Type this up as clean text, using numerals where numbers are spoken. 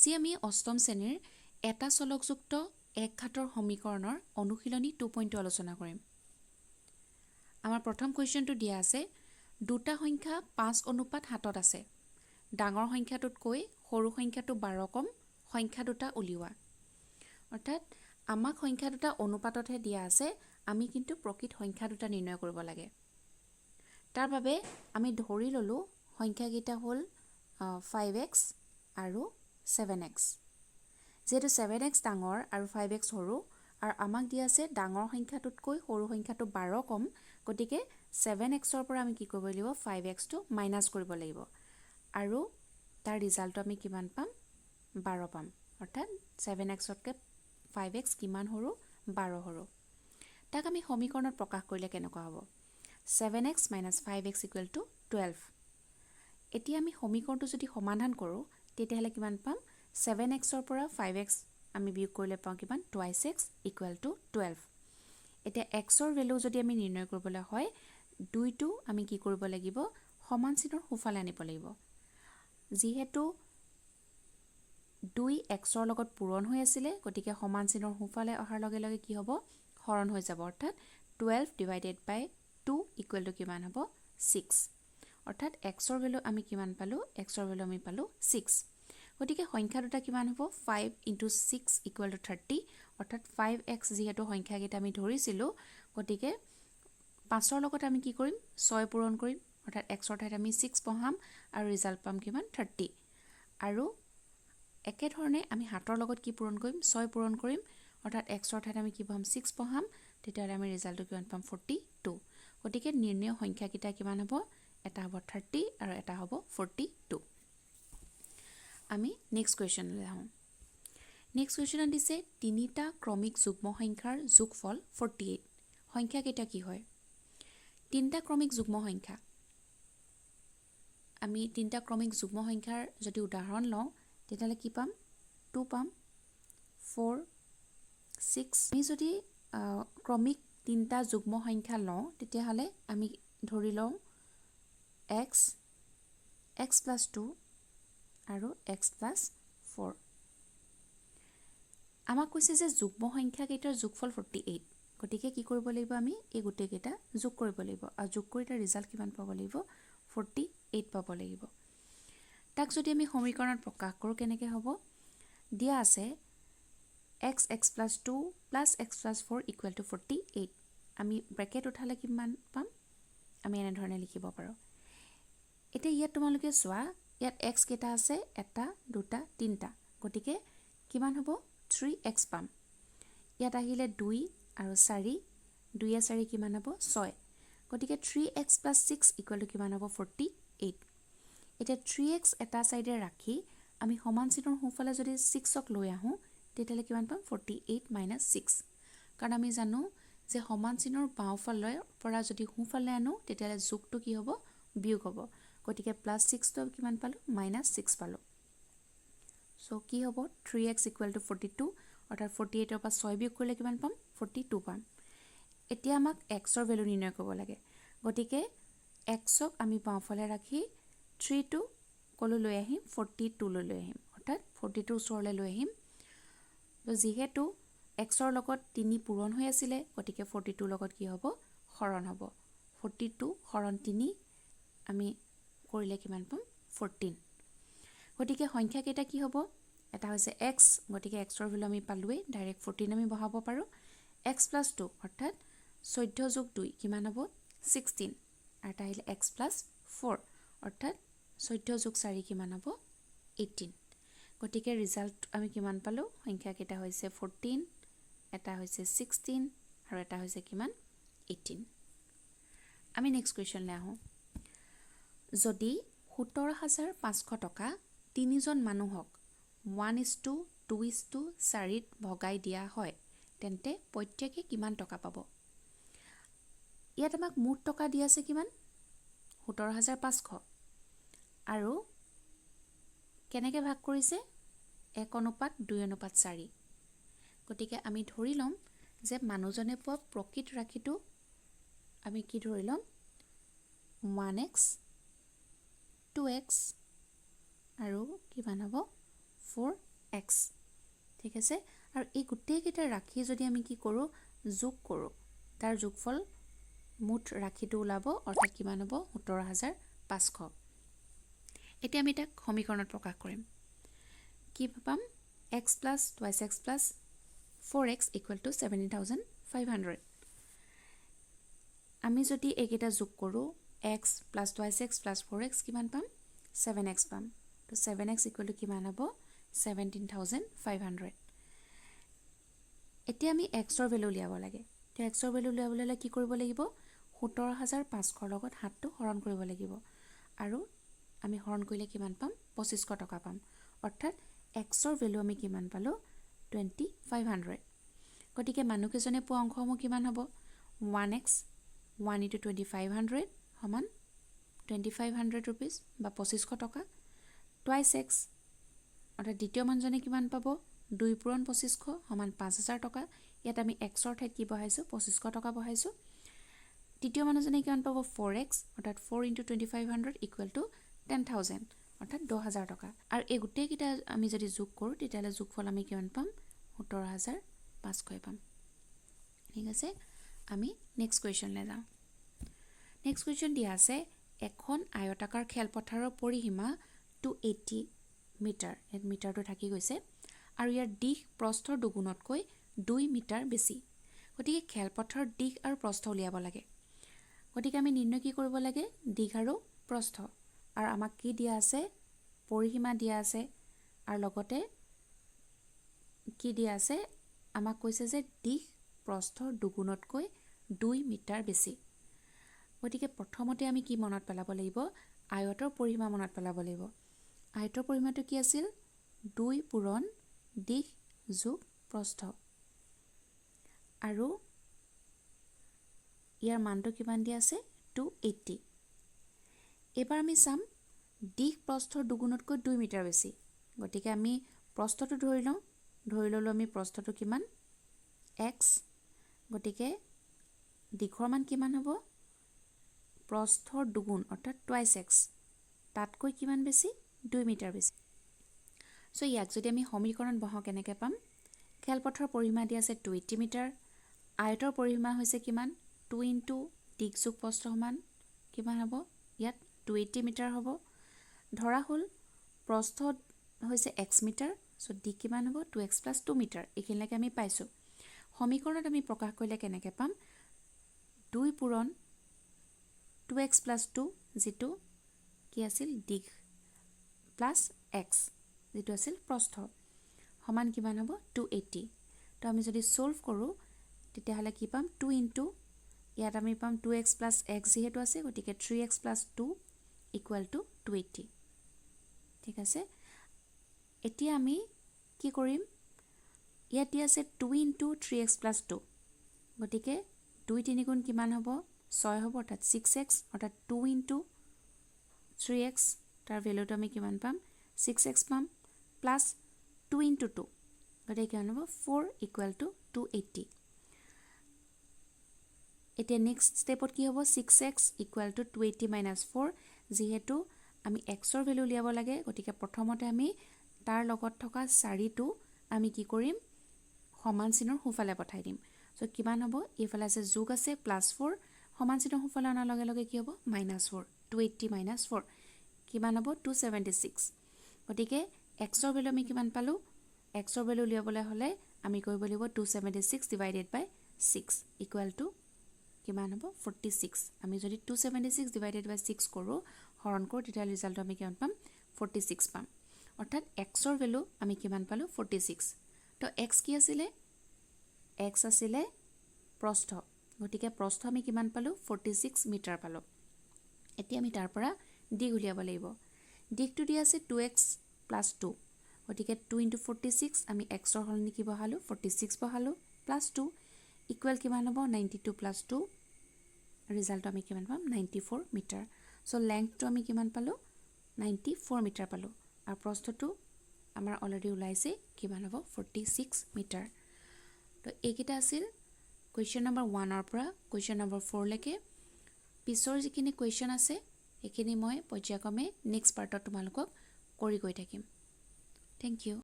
আজি আমি অষ্টম শ্ৰেণীৰ এটা চলকযুক্ত এক ঘাতৰ সমীকৰণৰ অনুশীলনী 2.2 আলোচনা কৰিম। আমাৰ প্ৰথম কুৱেশ্যনটো দিয়া আছে দুটা সংখ্যা 5:7 আছে। ডাঙৰ সংখ্যাটোতকৈ সৰু সংখ্যাটো 12 কম সংখ্যা দুটা উলিওৱা। অৰ্থাৎ আমাক সংখ্যা দুটা অনুপাততহে দিয়া আছে, আমি কিন্তু প্ৰকৃত সংখ্যা দুটা নিৰ্ণয় কৰিব লাগে। তাৰ বাবে আমি ধৰি ললো সংখ্যাকেইটা হ'ল 5x আৰু 7x। যেহেতু 7x ডাঙৰ আৰু 5x সৰু আৰু আমাক দিয়া আছে ডাঙৰ সংখ্যাটোতকৈ সৰু সংখ্যাটো 12 কম, গতিকে 7xৰ পৰা আমি কি কৰিব লাগিব 5xটো মাইনাছ কৰিব লাগিব আৰু তাৰ ৰিজাল্টটো আমি কিমান পাম 12 পাম। অৰ্থাৎ 7xতকৈ 5x কিমান সৰু 12 সৰু। তাক আমি সমীকৰণত প্ৰকাশ কৰিলে কেনেকুৱা হ'ব 7x - 5x = 12। এতিয়া আমি সমীকৰণটো যদি সমাধান কৰোঁ তেতিয়াহ'লে কিমান পাম 7xৰ পৰা 5x আমি বিয়োগ কৰিলে পাওঁ কিমান 2x = 12। এতিয়া xৰ ভেলু যদি আমি নিৰ্ণয় কৰিবলৈ হয় 2টো আমি কি কৰিব লাগিব সমান চিনৰ সোঁফালে আনিব লাগিব। যিহেতু 2 xৰ লগত পূৰণ হৈ আছিলে, গতিকে সমান চিনৰ সোঁফালে অহাৰ লগে লগে কি হ'ব হৰণ হৈ যাব। অৰ্থাৎ 12 / 2 = কিমান হ'ব 6। অৰ্থাৎ xৰ ভেলু আমি কিমান পালোঁ xৰ ভেলু আমি পালোঁ 6। গতিকে সংখ্যা দুটা কিমান হ'ব 5 × 6 = 30। অৰ্থাৎ 5x যিহেতু সংখ্যাকেইটা আমি ধৰিছিলোঁ, গতিকে 5ৰ লগত আমি কি কৰিম 6 পূৰণ কৰিম। অৰ্থাৎ xৰ ঠাইত আমি 6 বহাম আৰু ৰিজাল্ট পাম কিমান 30। আৰু একেধৰণে আমি 7ৰ লগত কি পূৰণ কৰিম 6 পূৰণ কৰিম। অৰ্থাৎ xৰ ঠাইত আমি কি বহাম 6 বহাম, তেতিয়াহ'লে আমি ৰিজাল্টটো কিমান পাম 42। গতিকে নিৰ্ণয় সংখ্যাকেইটা কিমান হ'ব এটা হ'ব 30 আৰু এটা হ'ব 42। আমি নেক্সট কুৱেশ্যনলৈ আহোঁ। নেক্সট কুৱেশ্যনত দিছে তিনিটা ক্ৰমিক যুগ্ম সংখ্যাৰ যোগফল 48। সংখ্যাকেইটা কি হয় তিনিটা ক্ৰমিক যুগ্ম সংখ্যা। আমি তিনিটা ক্ৰমিক যুগ্ম সংখ্যাৰ যদি উদাহৰণ লওঁ তেতিয়াহ'লে কি পাম 2 পাম 4 6। আমি যদি ক্ৰমিক তিনিটা যুগ্ম সংখ্যা লওঁ তেতিয়াহ'লে আমি ধৰি লওঁ x + 2 আৰু x + 4। আমাক কৈছে যে যুগ্ম সংখ্যাকেইটাৰ যোগফল 48। গতিকে কি কৰিব লাগিব আমি এই গোটেইকেইটা যোগ কৰিব লাগিব আৰু যোগ কৰি তাৰ ৰিজাল্ট কিমান পাব লাগিব 48 পাব লাগিব। তাক যদি আমি সমীকৰণত প্ৰকাশ কৰোঁ কেনেকৈ হ'ব দিয়া আছে x + 2 + x + 4 = 48। আমি ব্ৰেকেট উঠালে কিমান পাম আমি এনেধৰণে লিখিব পাৰোঁ। এতিয়া ইয়াত তোমালোকে চোৱা ইয়াত x কেইটা আছে 1 2 3টা, গতিকে কিমান হ'ব 3x পাম। ইয়াত আহিলে 2 আৰু 4, 2 × 4 কিমান হ'ব 6। গতিকে 3x + 6 = কিমান হ'ব 48। এতিয়া 3x এটা ছাইডে ৰাখি আমি সমান চিনৰ সোঁফালে যদি 6ক লৈ আহোঁ তেতিয়াহ'লে কিমান পাম 48 - 6। কাৰণ আমি জানো যে সমান চিনৰ বাওঁফালৰ পৰা যদি সোঁফালে আনো তেতিয়াহ'লে যোগটো কি হ'ব বিয়োগ হ'ব। গতিকে +6টো কিমান পালোঁ -6 পালোঁ। চ' কি হ'ব 3x = 42। অৰ্থাৎ 48ৰ পৰা 6 বিয়োগ কৰিলে কিমান পাম 42 পাম। এতিয়া আমাক xৰ ভেলু নিৰ্ণয় কৰিব লাগে, গতিকে xক আমি বাওঁফালে ৰাখি 3টো ক'লৈ লৈ আহিম 42লৈ লৈ আহিম। অৰ্থাৎ 42ৰ ওচৰলৈ লৈ আহিম। যিহেতু xৰ লগত 3 পূৰণ হৈ আছিলে, গতিকে 42ৰ লগত কি হ'ব হৰণ হ'ব। 42 × 3 আমি কৰিলে কিমান পাম 14। গতিকে সংখ্যাকেইটা কি হ'ব এটা হৈছে x, গতিকে xৰ ভেলু আমি পালোৱেই, ডাইৰেক্ট 14 আমি বহাব পাৰোঁ। x + 2 অৰ্থাৎ 14 + 2 কিমান হ'ব 16 আৰু এটা আহিলে x + 4 অৰ্থাৎ 14 + 4 কিমান হ'ব 18। গতিকে ৰিজাল্ট আমি কিমান পালোঁ সংখ্যাকেইটা হৈছে 14, এটা হৈছে 16 আৰু এটা হৈছে কিমান 18। আমি নেক্সট কুৱেশ্যনলৈ আহোঁ। যদি 17,500 টকা 3জন মানুহক 1:2:4 ভগাই দিয়া হয় তেন্তে প্ৰত্যেকে কিমান টকা পাব। ইয়াত আমাক মুঠ টকা দিয়া আছে কিমান 17,500 আৰু কেনেকৈ ভাগ কৰিছে 1:2:4। গতিকে আমি ধৰি ল'ম যে মানুহজনে পোৱা প্ৰকৃত ৰাশিটো আমি কি ধৰি ল'ম 1x 2x আৰু কিমান হ'ব 4 x ঠিক আছে আৰু এই গোটেইকেইটা ৰাখি যদি আমি কি কৰোঁ যোগ কৰোঁ তাৰ যোগফল মুঠ ৰাখিটো ওলাব অৰ্থাৎ কিমান হ'ব 17500 এতিয়া আমি তাক সমীকৰণত প্ৰকাশ কৰিম কি পাম x plus twice x plus 4x equal to 17,500 আমি যদি এইকেইটা যোগ কৰোঁ x plus twice x plus 4x কিমান পাম 7x পাম তো 7x equal to কিমান হ'ব 17,500 এতিয়া আমি x ৰ ভ্যালু উলিয়াব লাগে তো x ৰ ভ্যালু উলিয়াবলৈ কি কৰিব লাগিব 17,500 লগত হাতটো হৰণ কৰিব লাগিব আৰু আমি হৰণ কৰিলে কিমান পাম 2500 টকা পাম অৰ্থাৎ x ৰ ভ্যালু আমি কিমান পালো 2500 গতিকে মানুহকেজনে পোৱা অংকসমূহ কিমান হ'ব 1x 1 into 2500 সমান 2500 rupees বা 2500 টকা twice x অৰ্থাৎ দ্বিতীয় মানুহজনে কিমান পাব 2 পূৰণ 2500 সমান 5000 টকা ইয়াত আমি x ৰ ঠাইত কি বহাইছো 2500 টকা বহাইছো তৃতীয় মানুহজনে কিমান পাব 4x অৰ্থাৎ 4 into 2500 equal to 10,000 অৰ্থাৎ 10000 টকা আৰু এই গোটেই কিটা আমি যদি যোগ কৰো তেতিয়ালে যোগফল আমি কিমান পাম 17500 পাম ঠিক আছে আমি নেক্সট কোৱেশ্চন লে যাওঁ নেক্সট কোৱেশ্চন দিয়া আছে এখন আয়তাকাৰ খেলপথাৰৰ পৰিসীমা 280 মিটাৰ এই মিটাৰটো থাকি গৈছে আৰু ইয়াৰ দিশ প্ৰস্থৰ দুগুণতকৈ 2 মিটাৰ বেছি গতিকে খেলপথাৰৰ দিশ আৰু প্ৰস্থ উলিয়াব লাগে গতিকে আমি নিৰ্ণয় কি কৰিব লাগে দিশ আৰু প্ৰস্থ আৰু আমাক কি দিয়া আছে পৰিসীমা দিয়া আছে আৰু লগতে কি দিয়া আছে আমাক কৈছে যে দিশ প্ৰস্থৰ দুগুণতকৈ 2 মিটাৰ বেছি গতিকে প্ৰথমতে আমি কি মনত পেলাব লাগিব আয়তৰ পৰিসীমা মনত পেলাব লাগিব আয়তৰ পৰিসীমাটো কি আছিল 2 পূৰণ দিশ যোগ প্ৰস্থ আৰু ইয়াৰ মানটো কিমান দিয়া আছে 280 এবাৰ আমি চাম দিশ প্ৰস্থৰ দুগুণতকৈ 2 মিটাৰ বেছি গতিকে আমি প্ৰস্থটো ধৰি ললো আমি প্ৰস্থটো কিমান x গতিকে দিশৰ মান কিমান হ'ব প্ৰস্থৰ দুগুণ অৰ্থাৎ twice x তাতকৈ কিমান বেছি 2 মিটাৰ বেছি সো ইয়াক যদি আমি সমীকৰণ বহাও কেনেকৈ পাম খেলপথাৰৰ পৰিসীমা দিয়া আছে 280 মিটাৰ আয়তৰ পৰিসীমা হৈছে কিমান 2 into দিশ যোগ প্ৰস্থ সমান কিমান হ'ব ইয়াত 280 মিটাৰ হ'ব ধৰা হল প্ৰস্থ হৈছে x মিটাৰ সো দিশ কিমান হ'ব 2x plus 2 মিটাৰ এখিনলৈকে আমি পাইছো সমীকৰণত আমি প্ৰকাশ কৰিলে কেনেকৈ পাম 2 পূৰণ 2x plus 2 যেটো কি আছিল দিশ প্লাস x যেটো আছিল প্ৰস্থ সমান কিমান হ'ব 280 তো আমি যদি সলভ কৰো তেতিয়া হলে কি পাম 2 into ইয়াত আমি পাম 2x plus x যেহেতু আছে গতিকে 3x plus 2 equal to 280 ঠিক আছে এতিয়া আমি কি কৰিম ইয়াত দিয়া আছে 2 into 3x plus 2 গতিকে 2 3 গুণ কিমান হ'ব 6 হ'ব অৰ্থাৎ 6x অৰ্থাৎ 2 into 3x তাৰ ভ্যালুটো আমি কিমান পাম 6x পাম প্লাস 2 into 2 গতিকে কিমান হ'ব 4 equal to 280 এতিয়া নেক্সট স্টেপত কি হ'ব 6x equal to 280 minus 4 যেহেতু আমি x ৰ ভ্যালু উলিয়াব লাগে গতিকে প্ৰথমতে আমি তাৰ লগত থকা 4 টো আমি কি কৰিম সমান চিনৰ হুফালে পঠাই দিম সো কিমান হ'ব ইফালে আছে যোগ আছে +4 সমান চিনৰ হুফালে আনাৰ লগে লগে কি হ'ব -4 280 - 4 কিমান হ'ব 276 গতিকে x ৰ ভ্যালু আমি কিমান পালো x ৰ ভ্যালু উলিয়াবলৈ হলে আমি কৰিব লাগিব 276 divided by 6 equal to কিমান হ'ব 46 আমি যদি 276 divided by 6 কৰো হৰণ কৰো তেতিয়া ৰিজাল্ট আমি কিমান পাম 46 পাম অৰ্থাৎ x ৰ ভ্যালু আমি কিমান পালো 46 তো x কি আছিল x আছিল প্ৰস্থ গতিকে প্ৰস্থ আমি কিমান পালো 46 মিটাৰ পালো এতিয়া আমি তাৰ পৰা দিশ উলিয়াব লাগিব দিশটো দিয়া আছে 2x plus 2 গতিকে 2 into 46 আমি x ৰ হলনি কি বহালো 46 বহালো plus 2 equal কিমান হ'ব 92 plus 2 ৰিজাল্ট আমি কিমান পাম 94 মিটাৰ সো লেংথটো আমি কিমান পালো 94 মিটাৰ পালো আৰু প্ৰস্থটো আমাৰ অলৰেডি ওলাইছে কিমান হ'ব 46 মিটাৰ তো এইকেইটা আছিল কোৱেশ্চন নম্বৰ 1 ৰ পৰা কোৱেশ্চন নম্বৰ 4 লৈকে পিছৰ যিখিনি কোৱেশ্চন আছে এইখিনি মই পৰ্যায়ক্ৰমে নেক্সট পাৰ্টত তোমালোকক কৰি গৈ থাকিম থ্যাংক ইউ